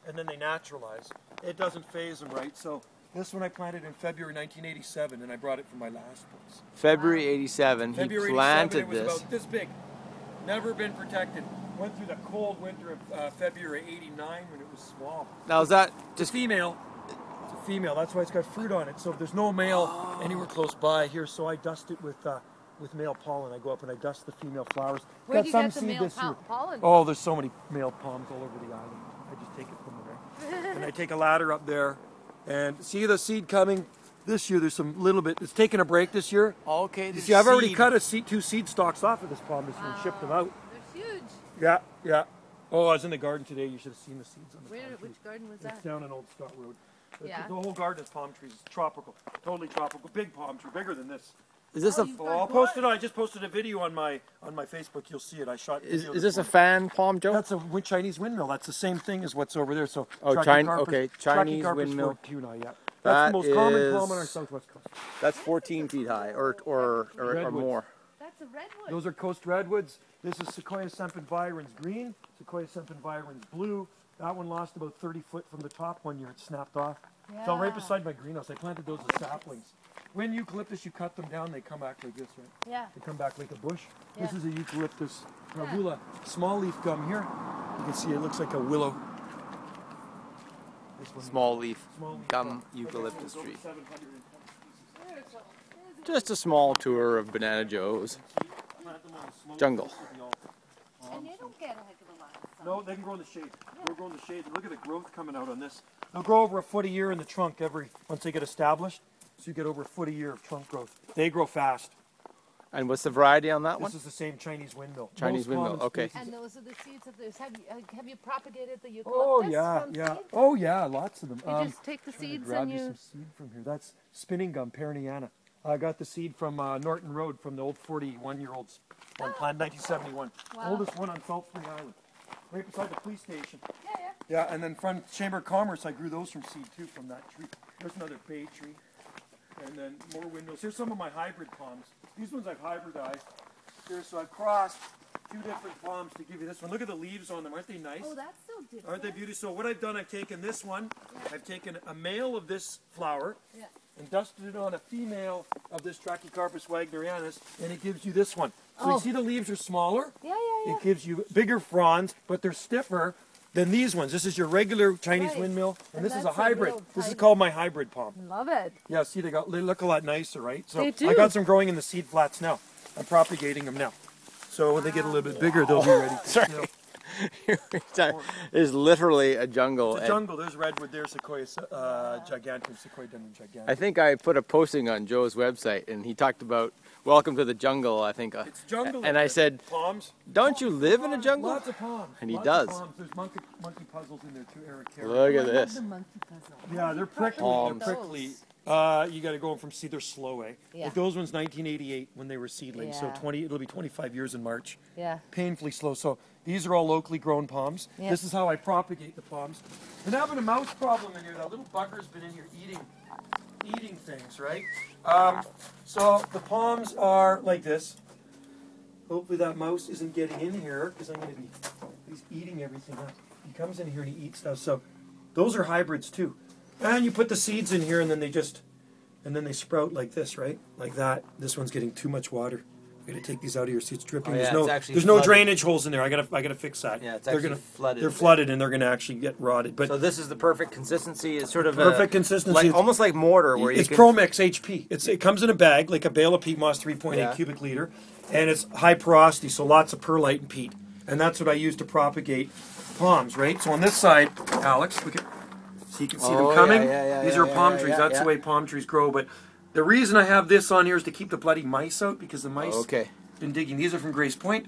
and then they naturalize. It doesn't phase them, right? So this one I planted in February 1987, and I brought it from my last place. February 87, he planted it was about this big. Never been protected. Went through the cold winter of February 89 when it was small. Now is that just female? It's a female. That's why it's got fruit on it. So if there's no male anywhere close by here, so I dust it with male pollen. I go up and I dust the female flowers. Where do you get the male pollen? Oh, there's so many male palms all over the island. I just take it from there. And I take a ladder up there and see the seed coming. This year there's some little bit. It's taking a break this year. Okay. You see, I've already cut two seed stalks off of this palm this year and shipped them out. They're huge. Yeah, yeah. Oh, I was in the garden today. You should have seen the seeds on the palm trees. Which garden was that? It's down on Old Scott Road. Yeah. The whole garden is palm trees. It's tropical. Totally tropical. Big palm tree. Bigger than this. Is this I'll post it. I just posted a video on my Facebook. You'll see it. I shot. Is this a fan palm, Joe? That's a Chinese windmill. That's the same thing as what's over there. So Chinese windmill. Yeah. That's the most common palm on our southwest coast. That's 14 feet high, or more. That's a redwood. Those are coast redwoods. This is Sequoia sempervirens green, Sequoia sempervirens blue. That one lost about 30 foot from the top one year. It snapped off. Yeah. Fell right beside my greenhouse. I planted those as saplings. When eucalyptus, you cut them down, they come back like this, right? Yeah. They come back like a bush. Yeah. This is a eucalyptus pravula, small leaf gum here. You can see it looks like a willow. Small leaf gum eucalyptus tree. Just a small tour of Banana Joe's jungle. And they don't get a heck of a lot of sun. No, they can grow in the shade. They'll grow in the shade. Look at the growth coming out on this. They'll grow over a foot a year in the trunk once they get established. So you get over a foot a year of trunk growth. They grow fast. And what's the variety on that one? This is the same Chinese windmill. Chinese windmill, okay. And those are the seeds of this. Have you propagated the eucalyptus? Oh yeah, yeah. Seeds? Oh yeah, lots of them. You just take the seeds grab and you some seed from here. That's spinning gum, Perniana. I got the seed from Norton Road from the old 41-year-old one planted 1971. Wow. Oldest one on Salt Spring Island, right beside the police station. Yeah, yeah. Yeah, and then from Chamber of Commerce, I grew those from seed too, from that tree. There's another bay tree. And then more windmills. Here's some of my hybrid palms. These ones I've hybridized. Here, so I've crossed two different palms to give you this one. Look at the leaves on them. Aren't they nice? Oh, that's so different. Aren't they beautiful? So what I've done, I've taken this one. Yeah. I've taken a male of this flower and dusted it on a female of this Trachycarpus wagnerianus, and it gives you this one. So you see the leaves are smaller? Yeah, yeah, yeah. It gives you bigger fronds, but they're stiffer than these ones. This is your regular Chinese windmill, and this is a hybrid. This is called my hybrid palm. Love it. Yeah, see, they look a lot nicer, right? So They do. I got some growing in the seed flats now. I'm propagating them now. So when they get a little bit bigger, they'll be ready. Sorry. There's literally a jungle. It's a jungle. There's redwood. There's Sequoia giganteum, Sequoia giganteum. I think I put a posting on Joe's website, and he talked about welcome to the jungle. I think. It's jungle. And I said, palms. Don't you live in a jungle? Lots of palms. And he Lots does. Of palms. There's monkey puzzles in there too, Eric Carey. Look at this. The monkey puzzle. Yeah, they're prickly. Palms. They're prickly. You got to go from seed. They're slow, eh? Yeah. Like those ones, 1988 when they were seedlings. Yeah. So it'll be 25 years in March. Yeah. Painfully slow. So these are all locally grown palms. Yeah. This is how I propagate the palms. Been having a mouse problem in here. That little bugger's been in here eating things, right? So the palms are like this. Hopefully that mouse isn't getting in here because he's eating everything up. He comes in here and he eats stuff. So those are hybrids too. And you put the seeds in here and then they sprout like this, right? Like that. This one's getting too much water. I gotta take these out of here. See, it's dripping. Oh, yeah, there's no drainage holes in there. I gotta fix that. Yeah, it's actually flooded. They're flooded and they're gonna actually get rotted. But so this is the perfect consistency. It's sort of perfect consistency. Like, almost like mortar. Where it's Promix HP. It comes in a bag like a bale of peat moss, 3.8 cubic liter, and it's high porosity, so lots of perlite and peat. And that's what I use to propagate palms, right? So on this side, Alex, look at. So you can see them coming. These are palm trees. That's the way palm trees grow. But the reason I have this on here is to keep the bloody mice out because the mice been digging. These are from Grace Point.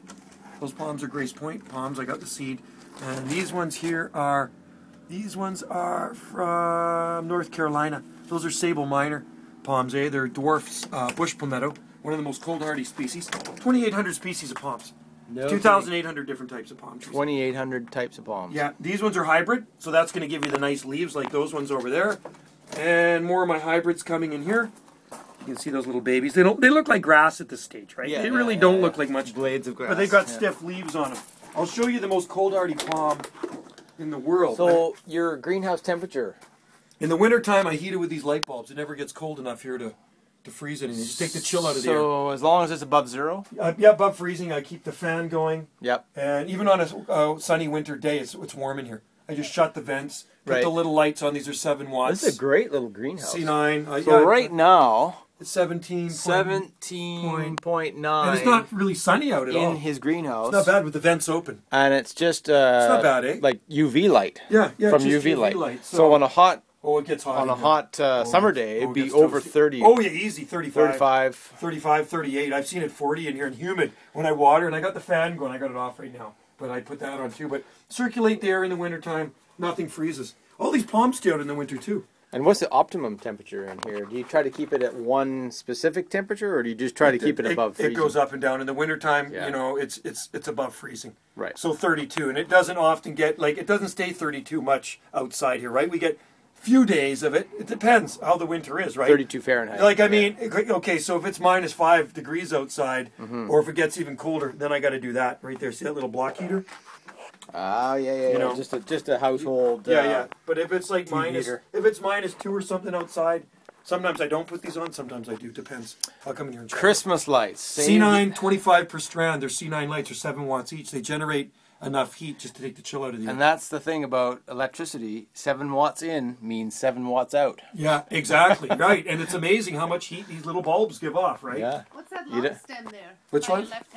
Those palms are Grace Point palms. I got the seed. And these ones here are, from North Carolina. Those are Sable Minor palms, eh? They're dwarf bush palmetto, one of the most cold hardy species. 2,800 species of palms. No 2,800 different types of palm trees. 2,800 types of palms. Yeah, these ones are hybrid, so that's going to give you the nice leaves like those ones over there. And more of my hybrids coming in here. You can see those little babies. They look like grass at this stage, right? They really don't look like much blades of grass. But they've got stiff leaves on them. I'll show you the most cold hardy palm in the world. So your greenhouse temperature. In the wintertime, I heat it with these light bulbs. It never gets cold enough here to freeze anything. You just take the chill out of the air. So as long as it's above zero? Yeah, above freezing, I keep the fan going. Yep. And even on a sunny winter day, it's warm in here. I just shut the vents, put Right. the little lights on. These are 7 watts. This is a great little greenhouse. C9. So right now, it's 17. 17.9 And it's not really sunny out at all. in his greenhouse. It's not bad with the vents open. And it's just It's not bad, eh? like UV light. Yeah, From just UV light. So, So on a hot it gets hot. in here. summer day, it it'd be gets over toasty. 30. Oh yeah, easy, 35. 35. 35, 38. I've seen it 40 in here and humid when I water, and I got the fan going. I got it off right now, but I put that on too. But circulate the air in the wintertime, nothing freezes. All these palms stay out in the winter too. And what's the optimum temperature in here? Do you try to keep it at one specific temperature, or do you just try to keep it above freezing? It goes up and down. In the wintertime, Yeah. you know, it's above freezing. Right. So 32, and it doesn't often get, like, it doesn't stay 32 much outside here, right? We get few days of it. It depends how the winter is, right? 32 Fahrenheit. Like, I mean, okay, so if it's minus 5 degrees outside, or if it gets even colder, then I got to do that right there. See that little block heater? Ah, yeah. You know. just a household. Yeah. But if it's like TV heater. if it's minus 2 or something outside, sometimes I don't put these on. Sometimes I do. Depends. I'll come in here and check. Christmas lights. C9, 25 per strand. They're C9 lights. Are 7 watts each. They generate enough heat just to take the chill out of the air. And that's the thing about electricity. 7 watts in means 7 watts out. Yeah, exactly. Right. And it's amazing how much heat these little bulbs give off, right? Yeah. What's that You long don't- stem there? Which By one? your left